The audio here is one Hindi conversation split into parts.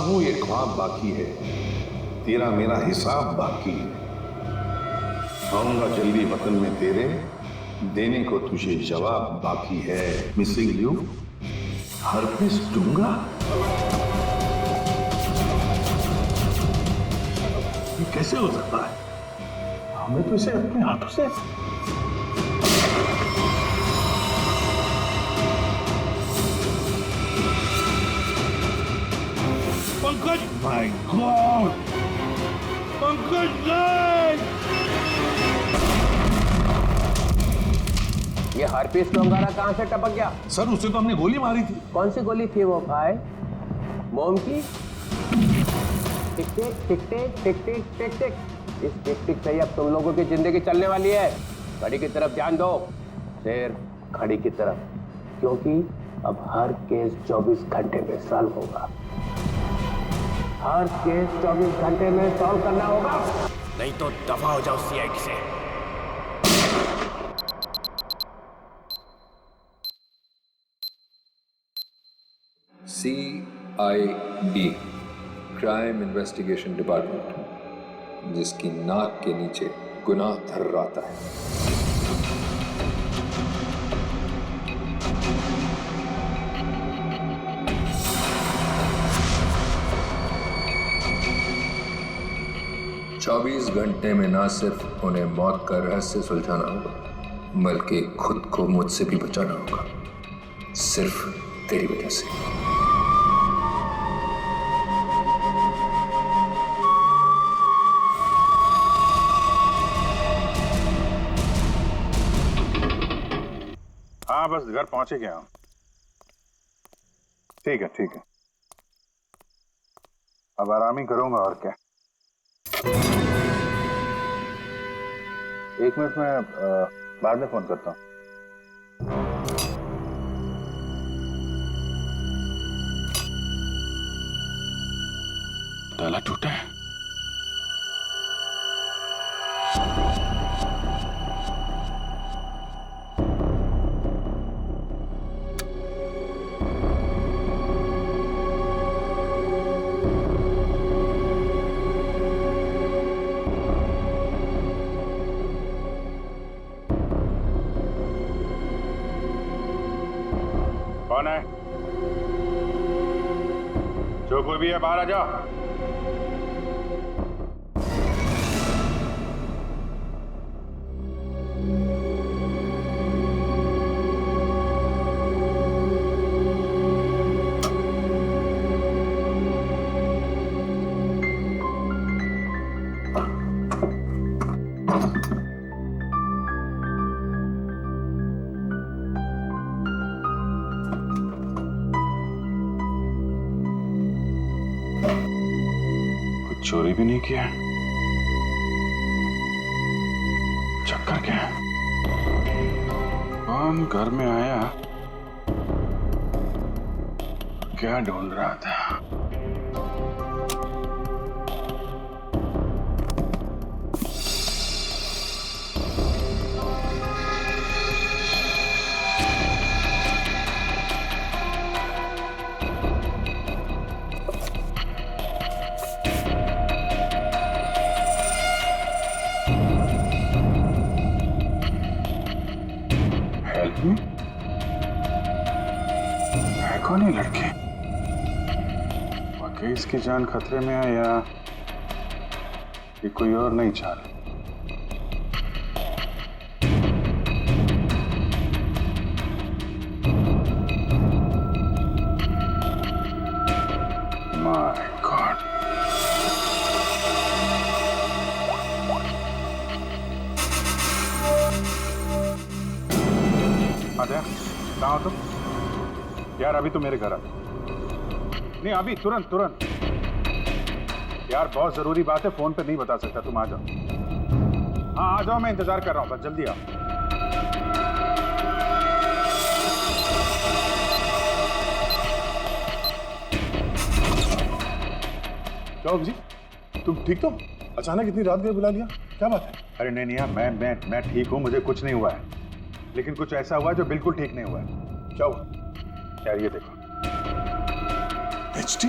हूं ये ख्वाब बाकी है, तेरा मेरा हिसाब बाकी है। आऊंगा जल्दी वतन में तेरे, देने को तुझे जवाब बाकी है। मिसिंग यू हरगिज़ दूंगा। ये कैसे हो सकता है? हमें तो इसे अपने हाथों से पंकज, माय गॉड, पंकज नहीं! ये हारपीस का अंगारा कहाँ से टपक गया? सर उसे तो हमने गोली मारी थी। कौन सी गोली थी वो भाई? मोम की? टिक टिक टिक टिक टिक टिक टिक टिक। इस टिक टिक से ही अब तुम लोगों की जिंदगी चलने वाली है। घड़ी की तरफ ध्यान दो, सिर्फ घड़ी की तरफ, क्योंकि अब हर केस 24 घंटे में सॉल्व होगा। हर केस 24 घंटे में सॉल्व करना होगा, नहीं तो दफा हो जाओ सीआईडी से। CID क्राइम इन्वेस्टिगेशन डिपार्टमेंट, जिसकी नाक के नीचे गुनाह थर्राता है। चौबीस घंटे में ना सिर्फ उन्हें मौत का रहस्य सुलझाना होगा, बल्कि खुद को मुझसे भी बचाना होगा, सिर्फ तेरी वजह से। हाँ, बस घर पहुंचे गया हूं। ठीक है ठीक है, अब आराम ही करूंगा और क्या। एक मिनट में बाद में फोन करता हूं। ताला टूटा है। कौन है? जो कोई भी है बाहर आ जाओ। चोरी भी नहीं किया, चक्कर क्या है? कौन घर में आया, क्या ढूंढ रहा था? है कौन ये लड़के? वाकई इसकी जान खतरे में है या ये कोई और नहीं चाल? माय गॉड, आजा, कहाँ हो तुम? यार अभी तो मेरे घर आ। नहीं अभी तुरंत तुरंत यार, बहुत जरूरी बात है, फोन पे नहीं बता सकता। तुम आ जाओ। हाँ आ जाओ, मैं इंतजार कर रहा हूँ, बस जल्दी आओ। क्या हो जी, तुम ठीक तो? अचानक इतनी रात में बुला लिया, क्या बात है? अरे नहीं नहीं यार, मैं ठीक हूँ, मुझे कुछ नहीं हुआ है, लेकिन कुछ ऐसा हुआ है जो बिल्कुल ठीक नहीं हुआ है। क्या हुआ यार? ये देखो, एचडी।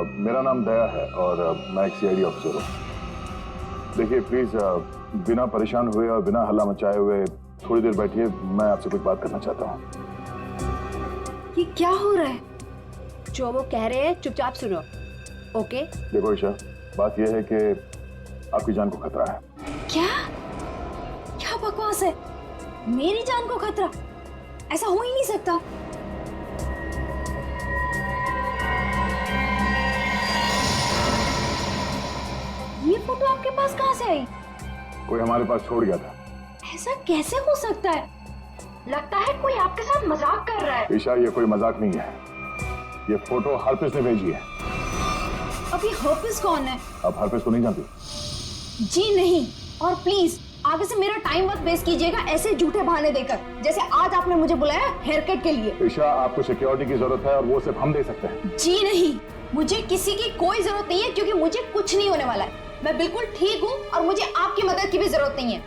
मेरा नाम दया है और मैं एक सीआईडी ऑफिसर हूँ। देखिए प्लीज बिना परेशान हुए और बिना हल्ला मचाए हुए थोड़ी देर बैठिए, मैं आपसे कुछ बात करना चाहता हूँ। ये क्या हो रहा है? जो वो कह रहे हैं चुपचाप सुनो, ओके? देखो ईशा, बात यह है कि आपकी जान को खतरा है। क्या क्या बकवास है? मेरी जान को खतरा? ऐसा हो ही नहीं सकता। ये फोटो आपके पास कहाँ से आई? कोई हमारे पास छोड़ गया था। ऐसा कैसे हो सकता है? लगता है कोई आपके साथ मजाक कर रहा है। ईशा, ये कोई मजाक नहीं है, ये फोटो हरपिस ने भेजी है। अब ये हरपिस कौन है? आप हरपिस को नहीं जानती? जी नहीं, और प्लीज आगे से मेरा टाइम मत वेस्ट कीजिएगा ऐसे झूठे बहाने देकर, जैसे आज आपने मुझे बुलाया हेयर कट के लिए। ईशा, आपको सिक्योरिटी की जरूरत है और वो सिर्फ हम दे सकते हैं। जी नहीं, मुझे किसी की कोई जरूरत नहीं है, क्योंकि मुझे कुछ नहीं होने वाला है। मैं बिल्कुल ठीक हूँ और मुझे आपकी मदद की भी जरूरत नहीं है।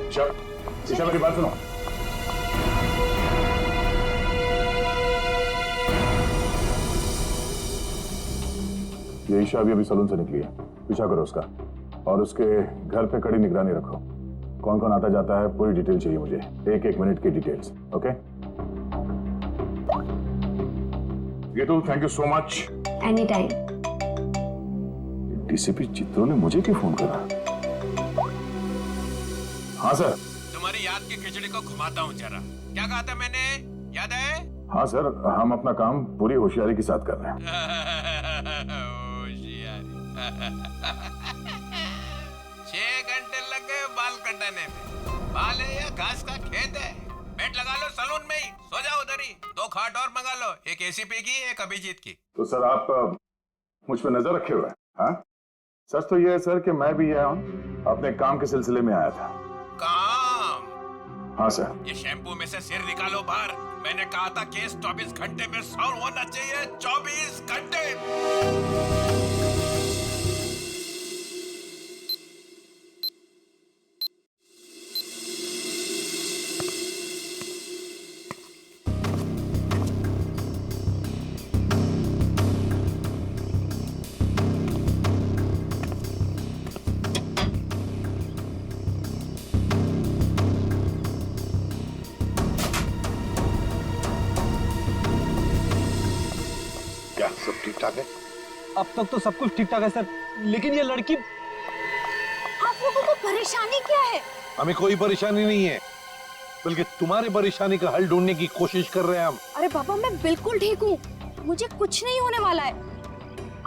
ईशा, मेरी बात सुनो। ये ईशा अभी सलून से निकली है, पीछा करो उसका और उसके घर पे कड़ी निगरानी रखो। कौन कौन आता जाता है पूरी डिटेल चाहिए मुझे, एक मिनट की डिटेल्स। ओके गेतू, thank you so much. Any time. DCP चित्रों ने मुझे क्यों फोन करा? हाँ सर। तुम्हारी याद की खिचड़ी को घुमाता हूँ जरा। क्या कहा था मैंने, याद है? हाँ सर, हम अपना काम पूरी होशियारी के साथ कर रहे हैं। होशियारी। 6 घंटे लग गए बाल कटाने में। बाल है या घास का खेत है? बेड लगा लो सलून में ही, सो जाओ उधर ही। 2 खाट और मंगा लो, एक एसीपी की, एक अभिजीत की। तो सर आप मुझ पे नजर रखे हुए हैं? हाँ, सच तो ये है सर कि मैं भी यहाँ अपने काम के सिलसिले में आया था। काम? हाँ सर। ये शैम्पू में से सिर निकालो बाहर। मैंने कहा था केस 24 घंटे में सॉल्व होना चाहिए। 24 घंटे। सब ठीक ठाक है? अब तक तो सब कुछ ठीक ठाक है सर, लेकिन ये लड़की। आप लोगों को परेशानी क्या है? हमें कोई परेशानी नहीं है, बल्कि तुम्हारी परेशानी का हल ढूंढने की कोशिश कर रहे हैं हम। अरे बाबा, मैं बिल्कुल ठीक हूँ, मुझे कुछ नहीं होने वाला है।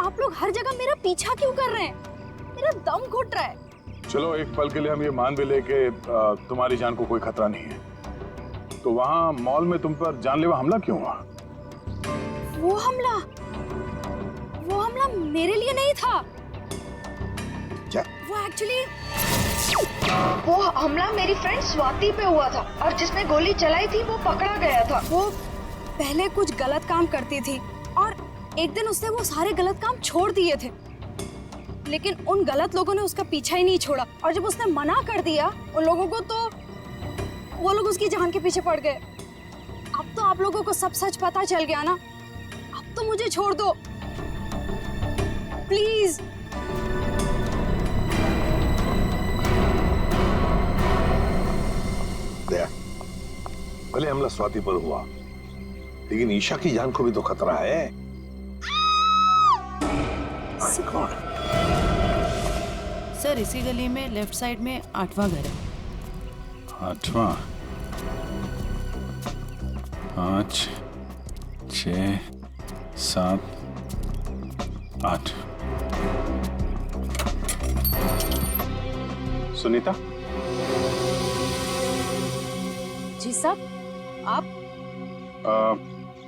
आप लोग हर जगह मेरा पीछा क्यों कर रहे हैं? मेरा दम घुट रहा है। चलो एक पल के लिए हम ये मान भी ले कि तुम्हारी जान को कोई खतरा नहीं है, तो वहाँ मॉल में तुम पर जानलेवा हमला क्यों हुआ? वो हमला मेरे लिए नहीं था। क्या? वो हमला मेरी फ्रेंड स्वाति पे हुआ था, और जिसने गोली चलाई थी वो पकड़ा गया था। वो पहले कुछ गलत काम करती थी और एक दिन उसने वो सारे गलत काम छोड़ दिए थे, लेकिन उन गलत लोगों ने उसका पीछा ही नहीं छोड़ा, और जब उसने मना कर दिया उन लोगों को, तो वो लोग उसकी जान के पीछे पड़ गए। अब तो आप लोगों को सब सच पता चल गया ना, अब तो मुझे छोड़ दो प्लीज। दया, भले हमला स्वाति पर हुआ, लेकिन ईशा की जान को भी तो खतरा है। सर इसी गली में लेफ्ट साइड में 8वां घर है। 8वां? 5, 6, 7, 8। सुनीता? जी साहब, आप?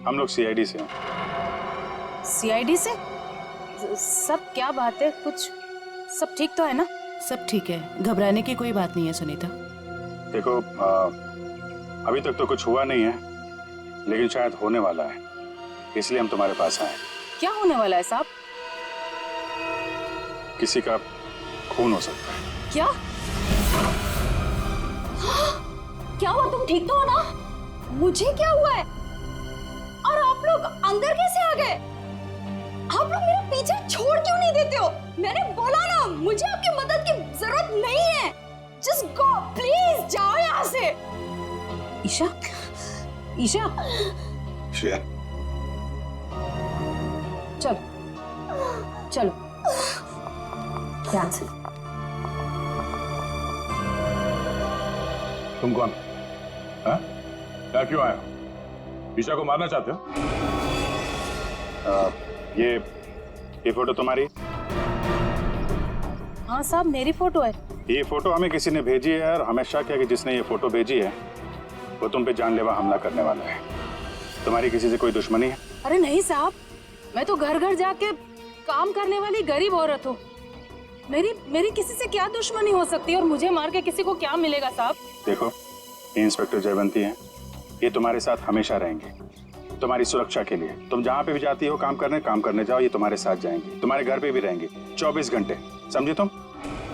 हम लोग सीआईडी से हैं। सीआईडी से? सब क्या बात है? कुछ सब ठीक तो है ना? सब ठीक है, घबराने की कोई बात नहीं है सुनीता। देखो, अभी तक तो कुछ हुआ नहीं है, लेकिन शायद होने वाला है, इसलिए हम तुम्हारे पास आए। क्या होने वाला है साहब? किसी का खून हो सकता है। क्या? क्या हुआ? तुम ठीक तो हो ना? मुझे क्या हुआ है? और आप लोग अंदर कैसे आ गए? आप लोग मेरा पीछे छोड़ क्यों नहीं देते हो? मैंने बोला ना, मुझे आपकी मदद की जरूरत नहीं है। जस्ट गो प्लीज, जाओ यहाँ से। ईशा, ईशा, श्रेया, चलो चलो ध्यान से। तुम कौन? हाँ? क्या क्यों आए हो? ईशा को मारना चाहते हो? ये फोटो तुम्हारी? हाँ साहब, मेरी फोटो है। ये फोटो हमें किसी ने भेजी है और हमें शक है कि जिसने ये फोटो भेजी है वो तुम पे जानलेवा हमला करने वाला है। तुम्हारी किसी से कोई दुश्मनी है? अरे नहीं साहब, मैं तो घर घर जाके काम करने वाली गरीब औरत हूँ। मेरी किसी से क्या दुश्मनी हो सकती है और मुझे मार के किसी को क्या मिलेगा साहब? देखो, ये इंस्पेक्टर जयवंती हैं, ये तुम्हारे साथ हमेशा रहेंगे, तुम्हारी सुरक्षा के लिए। तुम जहाँ पे भी जाती हो काम करने जाओ, ये तुम्हारे साथ जाएंगे, तुम्हारे घर पे भी रहेंगे 24 घंटे, समझे तुम?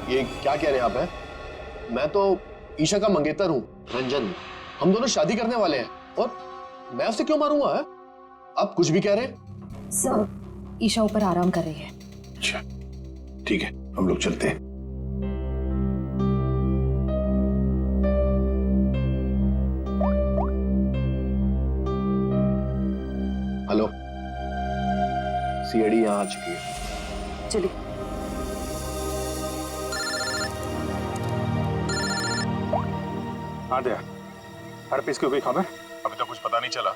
ये क्या कह रहे हैं आप? हैं? मैं तो ईशा का मंगेतर हूँ, रंजन। हम दोनों शादी करने वाले हैं और मैं उसे क्यों मारूंगा? है? आप कुछ भी कह रहे हैं? सर, ईशा ऊपर आराम कर रही है। अच्छा ठीक है, हम लोग चलते हैं। हेलो, सीआईडी यहाँ आ चुकी है। चलिए। हाँ दया, हर पीस की कोई खबर? अभी तो कुछ पता नहीं चला,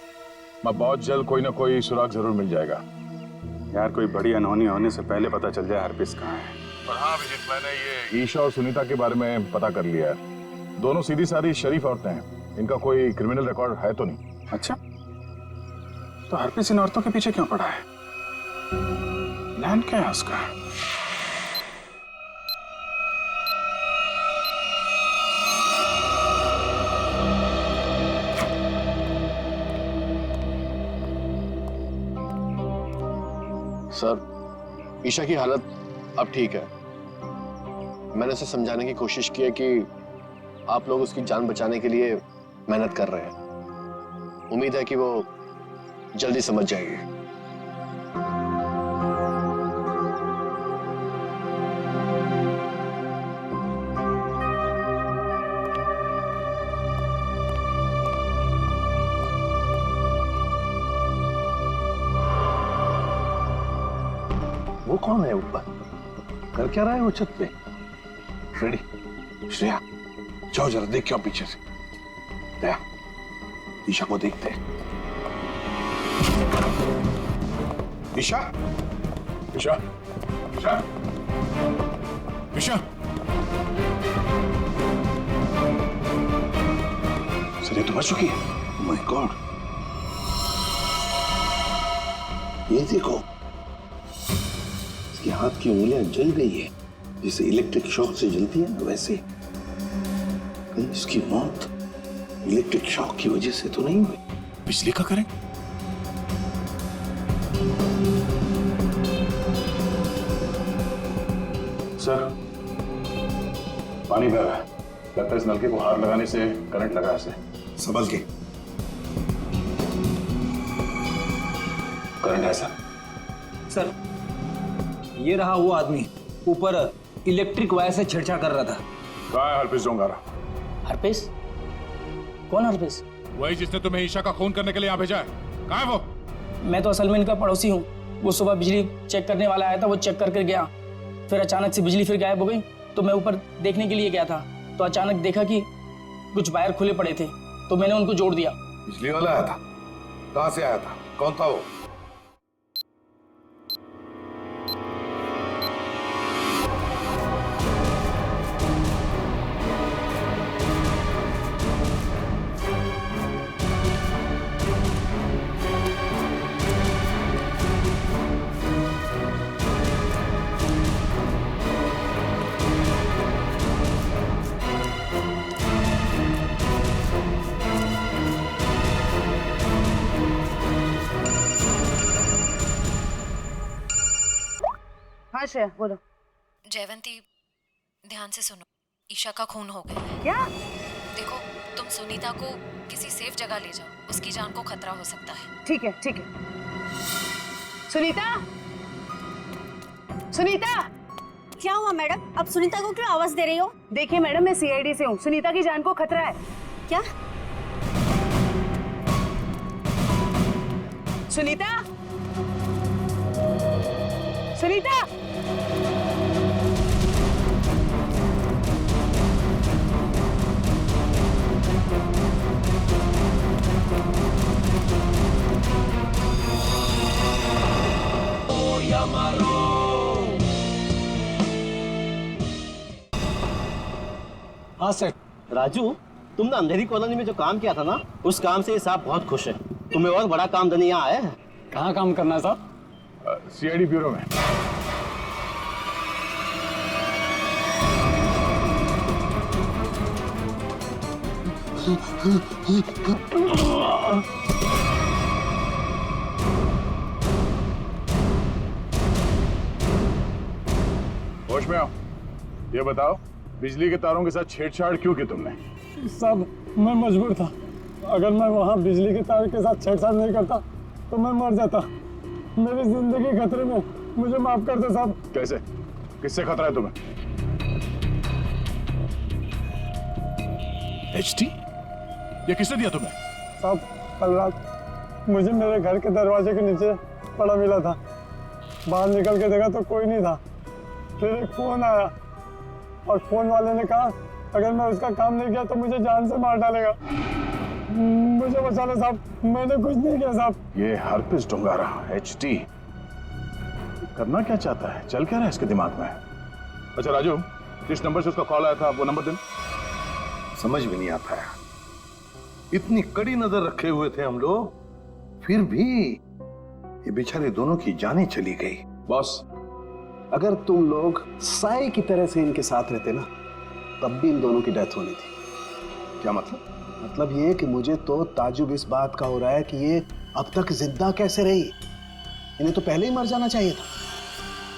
मैं बहुत जल्द कोई ना कोई सुराग जरूर मिल जाएगा। यार कोई बड़ी अनहोनी होने से पहले पता चल जाए हर पीस कहाँ है। और हाँ अभिजीत, मैंने ये ईशा और सुनीता के बारे में पता कर लिया है। दोनों सीधी सादी शरीफ औरतें हैं, इनका कोई क्रिमिनल रिकॉर्ड है तो नहीं। अच्छा, तो हर पीस इन औरतों के पीछे क्यों पड़ा है? प्लान क्या है उसका? सर, ईशा की हालत अब ठीक है। मैंने उसे समझाने की कोशिश की है कि आप लोग उसकी जान बचाने के लिए मेहनत कर रहे हैं। उम्मीद है कि वो जल्दी समझ जाएगी। वो कौन है ऊपर? कर क्या रहा है वो छत पे? फ्रेडी, श्रेया, जाओ जरा देख क्या पीछे से। दया, ईशा को देखते हैं। ईशा, ईशा, ईशा, ईशा, सर ये तो बच चुकी है। माय गॉड, ये देखो, इसके हाथ की उंगलियां जल गई है, जैसे इलेक्ट्रिक शॉक से जलती है ना, वैसे। कहीं इसकी मौत इलेक्ट्रिक शॉक की वजह से तो नहीं हुई? बिजली का करें? सर, पानी बह रहा है, लगता है इस नलके को हाथ लगाने से करंट लगा इसे। संभल के। करंट है सर। सर, ये रहा वो आदमी, ऊपर इलेक्ट्रिक वायर से छेड़छाड़ कर रहा था। कहाँ है हरप्रीत जोंगारा? हरपेश? कौन हरपेश? वही जिसने तुम्हें ईशा का खून करने के लिए यहाँ भेजा है। कहाँ है वो? मैं तो असल में इनका पड़ोसी हूँ। वो सुबह बिजली चेक करने वाला आया था, वो चेक करके गया, फिर अचानक से बिजली फिर गायब हो गई, तो मैं ऊपर देखने के लिए गया था, तो अचानक देखा कि कुछ वायर खुले पड़े थे, तो मैंने उनको जोड़ दिया। बिजली वाला आया था? कहाँ से आया था? कौन था वो? हाँ श्रेया, बोलो। जयवंती, ध्यान से सुनो, ईशा का खून हो गया है। क्या? देखो, तुम सुनीता को किसी सेफ जगह ले जाओ, उसकी जान को खतरा हो सकता है। ठीक है, ठीक है। सुनीता, सुनीता, क्या हुआ मैडम? अब सुनीता को क्यों आवाज दे रही हो? देखिए मैडम, मैं सीआईडी से हूँ। सुनीता की जान को खतरा है। क्या? सुनीता, सुनीता, हाँ सर। राजू, तुमने अंधेरी कॉलोनी में जो काम किया था ना, उस काम से साहब बहुत खुश है। तुम्हें और बड़ा काम देने यहाँ आए हैं। कहाँ काम करना है साहब? सीआईडी ब्यूरो में। होश में आओ। ये बताओ, बिजली के तारों के साथ छेड़छाड़ क्यों की तुमने? साहब, मैं मजबूर था। अगर मैं वहाँ बिजली के तार के साथ छेड़छाड़ नहीं करता तो मैं मर जाता। मेरी जिंदगी खतरे में, मुझे माफ कर दो साहब। कैसे? किससे खतरा है तुम्हें? एचटी, ये किसने दिया तुम्हें? साहब, कल रात मुझे मेरे घर के दरवाजे के नीचे पड़ा मिला था। बाहर निकल के देखा तो कोई नहीं था। फिर एक फोन आया और फोन वाले ने कहा अगर मैं उसका काम नहीं किया तो मुझे जान से मार डालेगा। मुझे बचा लो साहब, मैंने कुछ नहीं किया साहब। ये हरपिस डोंगारा एचटी करना क्या चाहता है? चल क्या रहा है इसके दिमाग में? अच्छा राजू, जिस नंबर से उसका कॉल आया था वो नंबर देना। समझ में नहीं आता है, इतनी कड़ी नजर रखे हुए थे हम लोग, फिर भी ये बेचारे दोनों की जानें चली गई। बॉस, अगर तुम लोग साए की तरह से इनके साथ रहते ना, तब भी इन दोनों की डेथ होनी थी। क्या मतलब? मतलब ये कि मुझे तो ताजुब इस बात का हो रहा है कि ये अब तक जिंदा कैसे रही। इन्हें तो पहले ही मर जाना चाहिए था।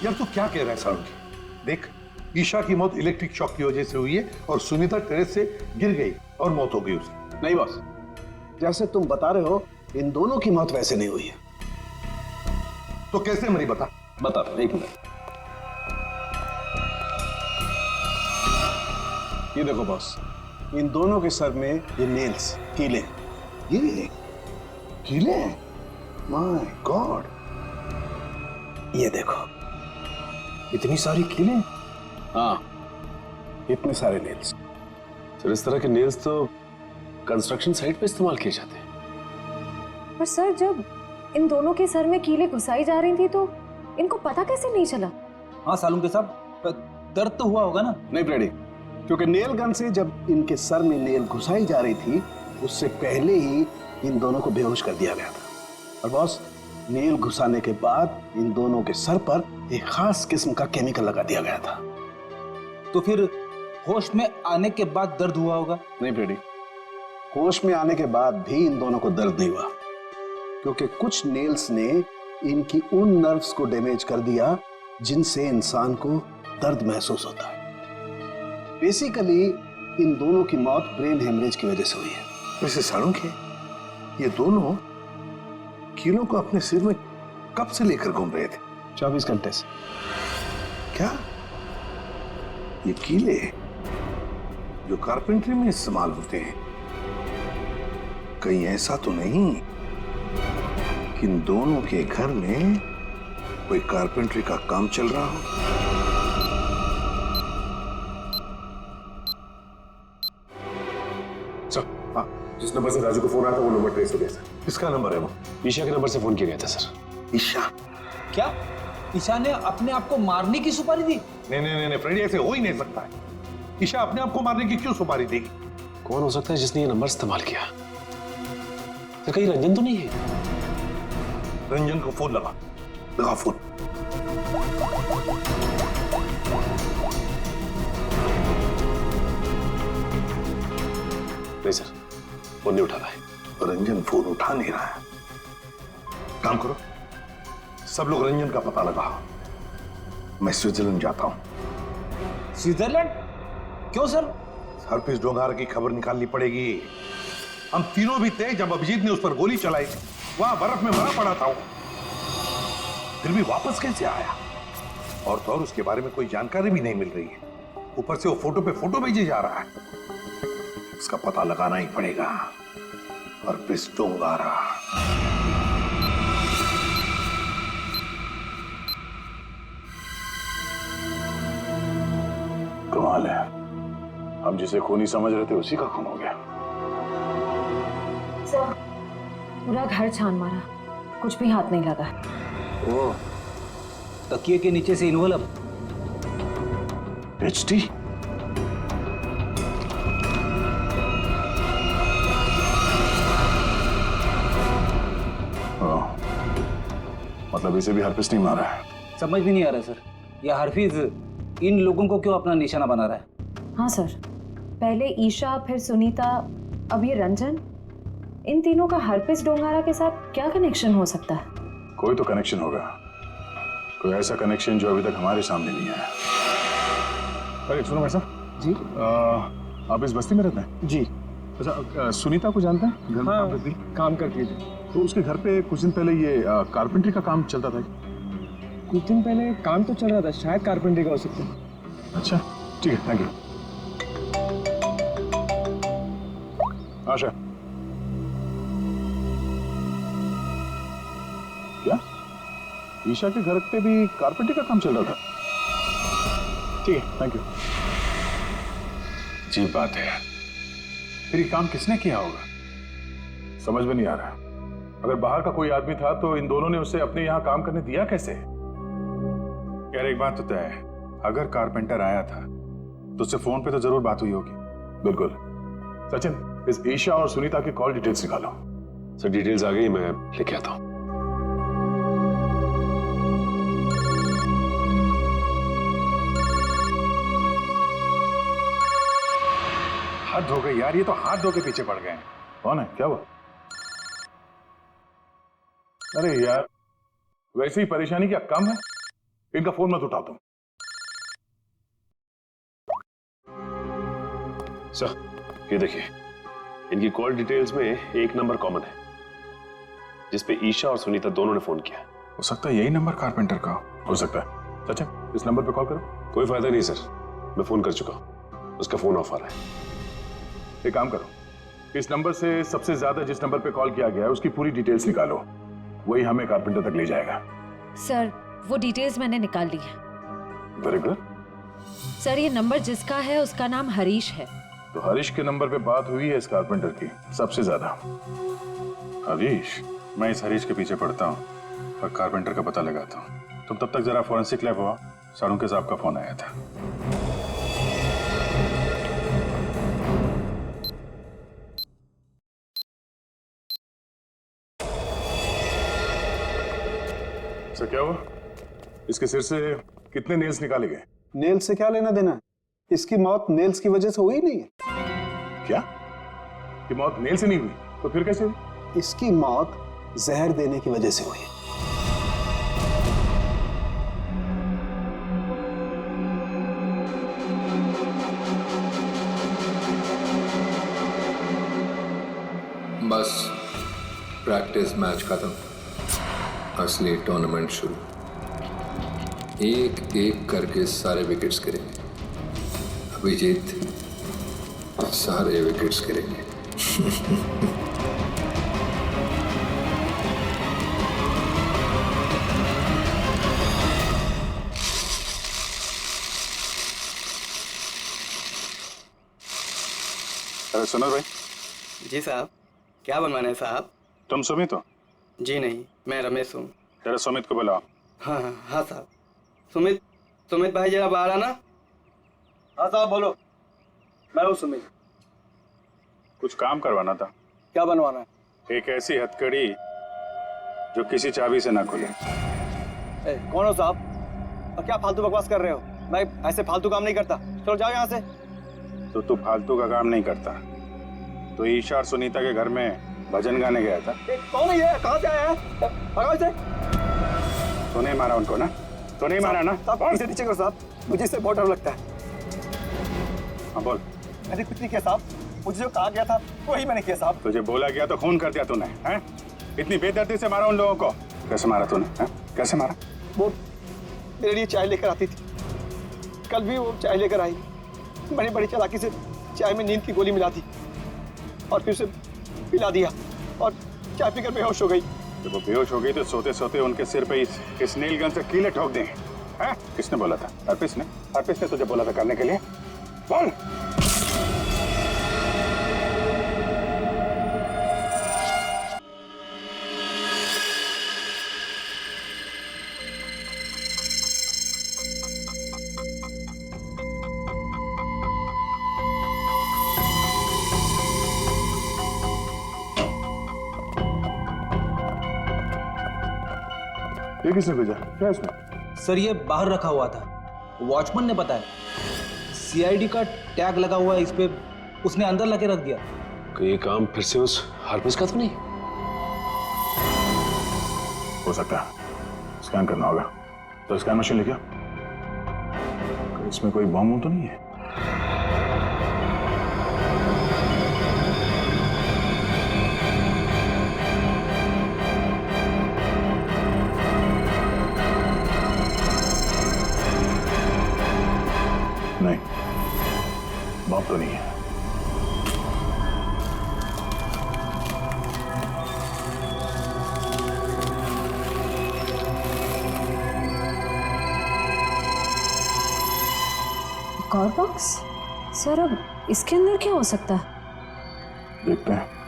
यार तू क्या कह रहा है सारुंगी? देख, ईशा की मौत इलेक्ट्रिक शॉक की वजह से हुई है और सुनीता टेरेस से गिर गई और मौत हो गई उसकी। नहीं बॉस, जैसे तुम बता रहे हो, इन दोनों की मौत वैसे नहीं हुई है। तो कैसे मरी बता? बता दो, एक मिनट। ये देखो बॉस, इन दोनों के सर में ये नेल्स, कीले। ये कीले? माय गॉड, ये देखो, इतनी सारी कीले? हाँ, इतने सारे नेल्स। सर, इस तरह के नेल्स तो कंस्ट्रक्शन साइट पे इस्तेमाल किए जाते हैं। पर सर, जब इन दोनों के सर में कीले घुसाई जा रही थी तो इनको पता कैसे नहीं चला? हाँ सालुंके साहब, दर्द तो हुआ होगा ना? नहीं फ्रेडी, क्योंकि नेल गन से जब इनके सर में नेल घुसाई जा रही थी, उससे पहले ही इन दोनों को बेहोश कर दिया गया था। और बॉस, नेल घुसाने के बाद इन दोनों के सर पर एक खास किस्म का केमिकल लगा दिया गया था। तो फिर होश में आने के बाद दर्द हुआ होगा? नहीं फ्रेडी, होश में आने के बाद भी इन दोनों को दर्द नहीं हुआ, क्योंकि कुछ नेल्स ने इनकी उन नर्व्स को डैमेज कर दिया जिनसे इंसान को दर्द महसूस होता है। बेसिकली इन दोनों की मौत ब्रेन हेमरेज की वजह से हुई है। वैसे सारुंगी, ये दोनों कीलों को अपने सिर में कब से लेकर घूम रहे थे? 24 घंटे से। क्या ये कीले जो कारपेंट्री में इस्तेमाल होते हैं, कहीं ऐसा तो नहीं कि इन दोनों के घर में कोई कारपेंट्री का काम चल रहा हो? सर, हाँ, जिस नंबर से राजू को फोन आया था वो नंबर ट्रेस हो गया सर। किसका नंबर है वो? ईशा के नंबर से फोन किया गया था सर। ईशा? क्या ईशा ने अपने आप को मारने की सुपारी दी? नहीं फ्रेडी, ऐसे हो ही नहीं सकता है। ईशा अपने आप को मारने की क्यों सुपारी देगी? कौन हो सकता है जिसने ये नंबर इस्तेमाल किया? तो कहीं रंजन तो नहीं है? रंजन को फोन लगा फोन। नहीं सर, फोन नहीं उठा रहा है। रंजन फोन उठा नहीं रहा है। काम करो, सब लोग रंजन का पता लगाओ। मैं स्विट्जरलैंड जाता हूं। स्विट्जरलैंड? क्यों सर? हरपिस डोंगारा की खबर निकालनी पड़ेगी। हम तीनों भी थे जब अभिजीत ने उस पर गोली चलाई थी। वहां बर्फ में मरा पड़ा था वो, फिर भी वापस कैसे आया? और तो और उसके बारे में कोई जानकारी भी नहीं मिल रही है। ऊपर से वो फोटो पे फोटो भेजे जा रहा है। इसका पता लगाना ही पड़ेगा। हरप्रीत डोंगारा। कमाल है, हम जिसे खूनी समझ रहे थे उसी का खून हो गया। सर, पूरा घर छान मारा, कुछ भी हाथ नहीं लगा। ओ, तकिए के नीचे से इन्वॉल्व। एचडी, मतलब इसे भी हरप्रीत नहीं मारा है। समझ भी नहीं आ रहा सर, यह हरफीज इन लोगों को क्यों अपना निशाना बना रहा है? हाँ सर, पहले ईशा, फिर सुनीता, अब ये रंजन। इन तीनों का हरप्रीत डोंगारा के साथ क्या कनेक्शन हो सकता है? कोई तो कनेक्शन होगा, कोई ऐसा कनेक्शन जो अभी तक हमारे सामने नहीं आया। अरे सुनो भाई साहब जी, आप इस बस्ती में रहते हैं? जी। अच्छा, सुनीता को जानते हैं? घर में काम करती? काम करती थी। तो उसके घर पे कुछ दिन पहले ये कारपेंटरी का काम चलता था। कुछ दिन पहले काम तो चल रहा था, शायद कारपेंटरी का हो सकता है। अच्छा ठीक है, थैंक यू। आशा, क्या ईशा के घर पे भी कारपेंटरी का काम चल रहा था? ठीक है, थैंक यू। अजीब बात है, फिर ये काम किसने किया होगा? समझ में नहीं आ रहा। अगर बाहर का कोई आदमी था तो इन दोनों ने उसे अपने यहाँ काम करने दिया कैसे? यार एक बात तो तय है, अगर कारपेंटर आया था तो उससे फोन पे तो जरूर बात हुई होगी। बिल्कुल। सचिन, इस ईशा और सुनीता की कॉल डिटेल्स निकालो। सर डिटेल्स आ गई, मैं लेके आता हूँ। हाथ धो गए यार, ये तो हाथ धो के पीछे पड़ गए हैं। कौन है, क्या हुआ? अरे यार, वैसे ही परेशानी क्या कम है? इनका फोन मत उठाओ तुम। सर ये देखिए, इनकी कॉल डिटेल्स में एक नंबर कॉमन है जिसपे ईशा और सुनीता दोनों ने फोन किया। हो सकता है यही नंबर कारपेंटर का हो सकता है। सचिन, इस नंबर पे कॉल करो। कोई फायदा नहीं सर, मैं फोन कर चुका हूं, उसका फोन ऑफ आ रहा है। एक काम करो, इस नंबर से सबसे ज्यादा जिस नंबर पे कॉल किया गया है उसकी पूरी डिटेल्स निकालो, वही हमें कारपेंटर तक ले जाएगा। सर वो डिटेल्स मैंने निकाल ली है। Very good. सर ये नंबर जिसका है उसका नाम हरीश है। तो हरीश के नंबर पे बात हुई है इस कारपेंटर की सबसे ज्यादा। हरीश? मैं इस हरीश के पीछे पड़ता हूँ और कारपेंटर का पता लगाता हूँ। तुम तब तक जरा फॉरेंसिक लैब हुआ, सारुंके साहब का फोन आया था। सर क्या हुआ? इसके सिर से कितने नेल्स निकाले गए? नेल्स से क्या लेना देना है? इसकी मौत नेल्स की वजह से हुई नहीं है। क्या? कि मौत नेल से नहीं हुई तो फिर कैसे हुई? इसकी मौत जहर देने की वजह से हुई। बस प्रैक्टिस मैच खत्म, असली टूर्नामेंट शुरू। एक एक करके सारे विकेट्स गिरेंगे। अभिजीत सारे विकेट्स गिरेंगे। अरे सुनो भाई। जी साहब, क्या बनवाना है साहब? तुम सुमित हो? जी नहीं, मैं रमेश हूँ। जरा सुमित को बुलाओ। हाँ हाँ हाँ साहब। सुमित भाई जरा बाहर आना। हाँ साहब बोलो। मैं हूँ सुमित। कुछ काम करवाना था। क्या बनवाना है? एक ऐसी हथकड़ी जो किसी चाबी से ना खुले। कौन हो साहब? और क्या फालतू बकवास कर रहे हो? मैं ऐसे फालतू काम नहीं करता। चलो जाओ यहाँ से। तो तू फालतू का काम नहीं करता तो ईशा और सुनीता के घर में भजन गाने गया था। कौन है ये? कहाँ से आया है? भगाओ इसे। तो नहीं मारा उनको ना? तो नहीं मारा ना? साहब इसे नीचे करो साहब, मुझे इससे बहुत डर लगता है। हाँ बोल। मैंने कुछ नहीं किया साहब, मुझे जो कहा गया था वही मैंने किया साहब। तुझे बोला गया तो खून कर दिया तूने, हैं? इतनी बेदर्दी से मारा उन लोगों को। कैसे मारा तूने? कैसे मारा? मेरे लिए चाय लेकर आती थी। कल भी वो चाय लेकर आई। मैंने बड़ी चालाकी से चाय में नींद की गोली मिला दी और फिर उसे पिला दिया और चाय पीकर बेहोश हो गई। जब वो बेहोश हो गई तो सोते सोते उनके सिर पे इस नील गन से कीले ठोक दें। हैं? किसने बोला था? हरपिस ने? हरपिस ने तुझे बोला था करने के लिए? बोल। ये किसने भेजा? क्या है इसमें? सर ये बाहर रखा हुआ था, वॉचमैन ने बताया। सीआईडी का टैग लगा हुआ है इस पे, उसने अंदर लाके रख दिया। ये काम फिर से उस हरपिस का तो नहीं? हो सकता है, स्कैन करना होगा। तो स्कैन मशीन लेके आओ। इसमें कोई बॉम्ब तो नहीं है? नहीं, बॉम्ब तो नहीं है। एक और बॉक्स? सर अब इसके अंदर क्या हो सकता है? देखते हैं।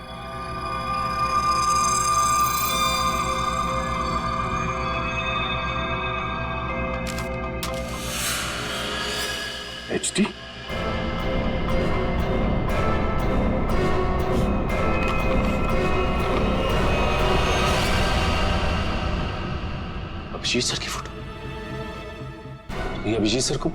HD? अभिजीत सर की फोटो। ये अभिजीत सर को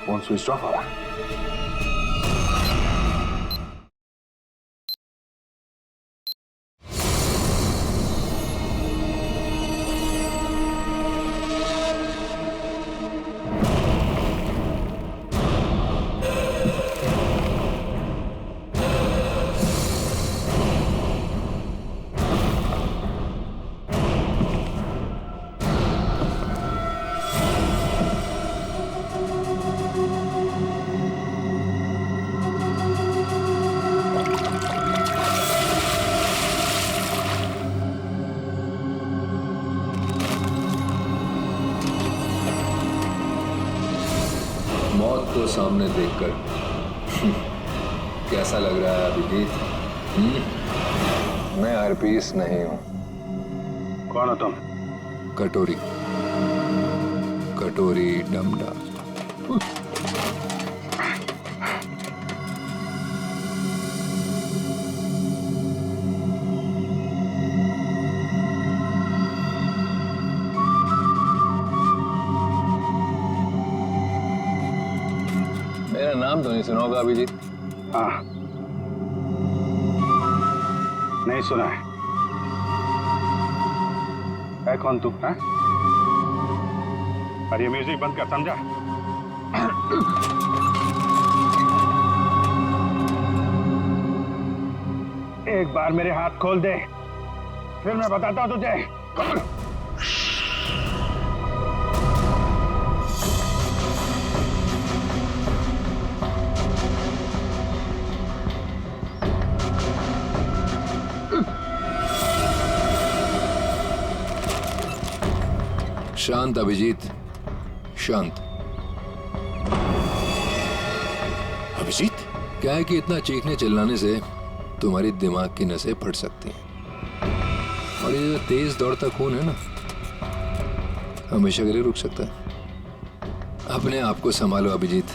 फोन स्विच ऑफ आ रहा है। मौत को सामने देखकर कैसा लग रहा है अभिजीत? मैं हरपीस नहीं हूं। कौन हो तुम? कटोरी, कटोरी डमडा। मेरा नाम तो नहीं सुना होगा अभिजीत? हाँ, नहीं सुना है कौन तू? है? अरे म्यूजिक बंद कर, समझा? एक बार मेरे हाथ खोल दे, फिर मैं बताता हूं तुझे। शांत अभिजीत, शांत। अभिजीत? क्या है कि इतना चीखने चिल्लाने से तुम्हारी दिमाग की नसें फट सकती हैं, और ये जो तेज दौड़ता खून है ना, हमेशा के लिए रुक सकता है। अपने आप को संभालो अभिजीत,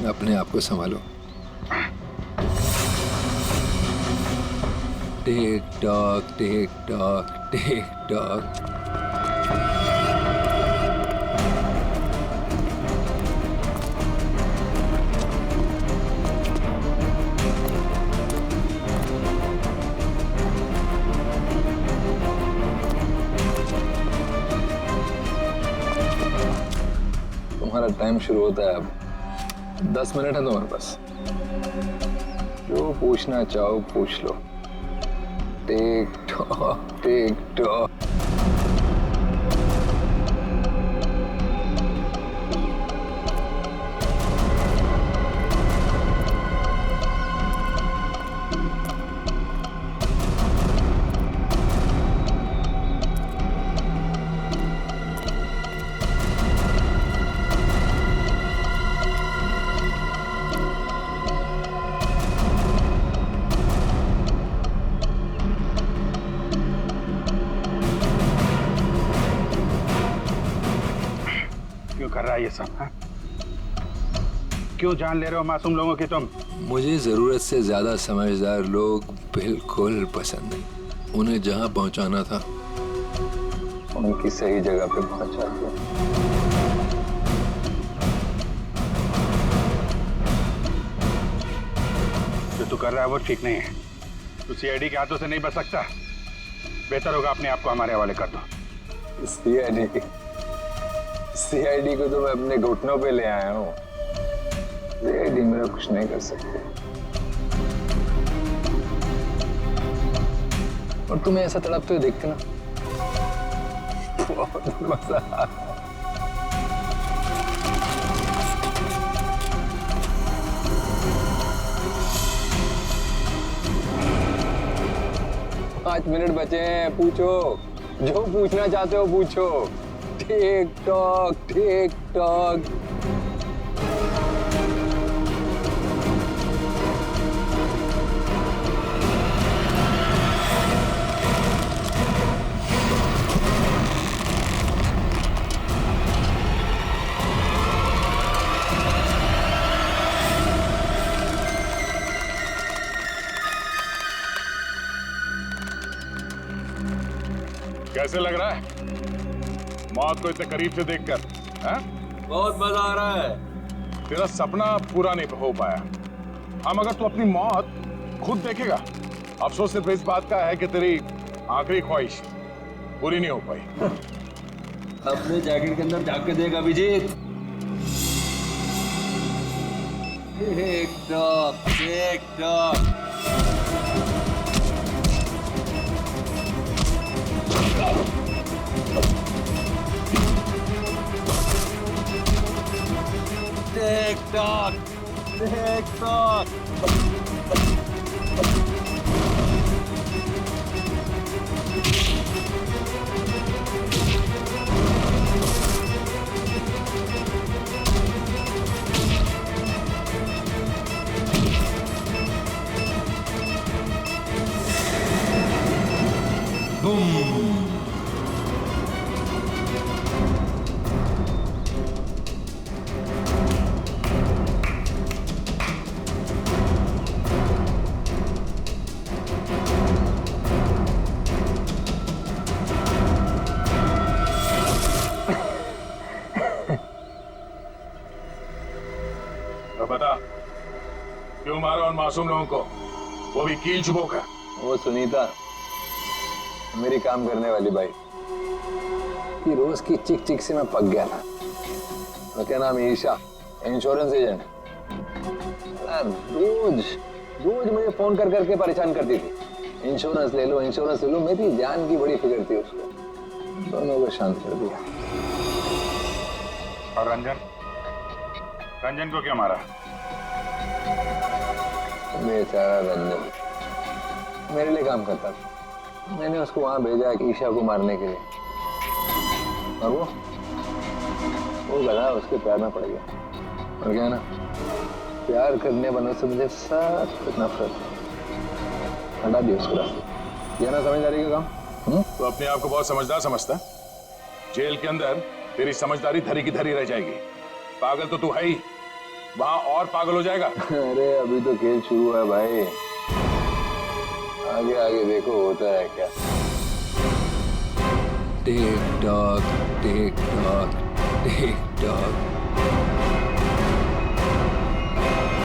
अपने आप को संभालो। Tick tock, TikTok, tick tock. तुम्हारा टाइम शुरू होता है अब। 10 मिनट है तुम्हारे पास, जो पूछना चाहो पूछ लो। Tick tock tick tock. कर रहा है ये सब? हाँ? क्यों जान ले रहे हो मासूम लोगों की तुम? मुझे जरूरत से ज्यादा समझदार लोग बिल्कुल पसंद नहीं। उन्हें जहां पहुंचाना था उनकी सही जगह पे पहुंचा दिया। जो तू कर रहा है वो ठीक नहीं है। तू सीआईडी के हाथों से नहीं बच सकता। बेहतर होगा अपने आप को हमारे हवाले कर दो। सीआईडी को तो मैं अपने घुटनों पे ले आया हूँ। सीआईडी मेरा कुछ नहीं कर सकते। और तुम्हें ऐसा तड़पते हुए देख के ना बहुत मजा आ रहा है। 5 मिनट बचे हैं, पूछो जो पूछना चाहते हो पूछो। Tick tock tick tock. कैसे लग रहा है मौत को इतने करीब से देखकर? बहुत मजा आ रहा है। तेरा सपना पूरा नहीं हो पाया। हाँ, मगर तू अपनी मौत खुद देखेगा। अफसोस सिर्फ इस बात का है कि तेरी आखिरी ख्वाहिश पूरी नहीं हो पाई। अपने जैकेट के अंदर झांक के देख Abhijit. TikTok TikTok. TikTok, TikTok. Boom. बता क्यों मारा उन मासूम लोगों को, वो भी कील चुबो कर? वो सुनीता मेरी काम करने वाली बाई की रोज की चिक चिक से मैं पक गया था। तो क्या नाम है? Isha, insurance agent. रोज रोज मुझे फोन कर करके परेशान करती थी। इंश्योरेंस ले लो, इंश्योरेंस ले लो। मेरी जान की बड़ी फिक्र थी उसको। दोनों को शांत कर दिया। और रंजन? रंजन को क्यों मारा? बेचारा रंजन मेरे लिए काम करता था। मैंने उसको वहां भेजा ईशा को मारने के लिए, और वो गधा उसके पैर में पड़ गया। और क्या है ना, प्यार करने वालों से मुझे सख्त नफरत है। हटा दिया उसको रास्ते। ये ना समझदारी का काम। तो अपने आप को बहुत समझदार समझता है। जेल के अंदर तेरी समझदारी धरी की धरी रह जाएगी। पागल तो तू है ही, वहां और पागल हो जाएगा। अरे अभी तो खेल शुरू है भाई, आगे आगे देखो होता है क्या। Tick tock TikTok tick tock.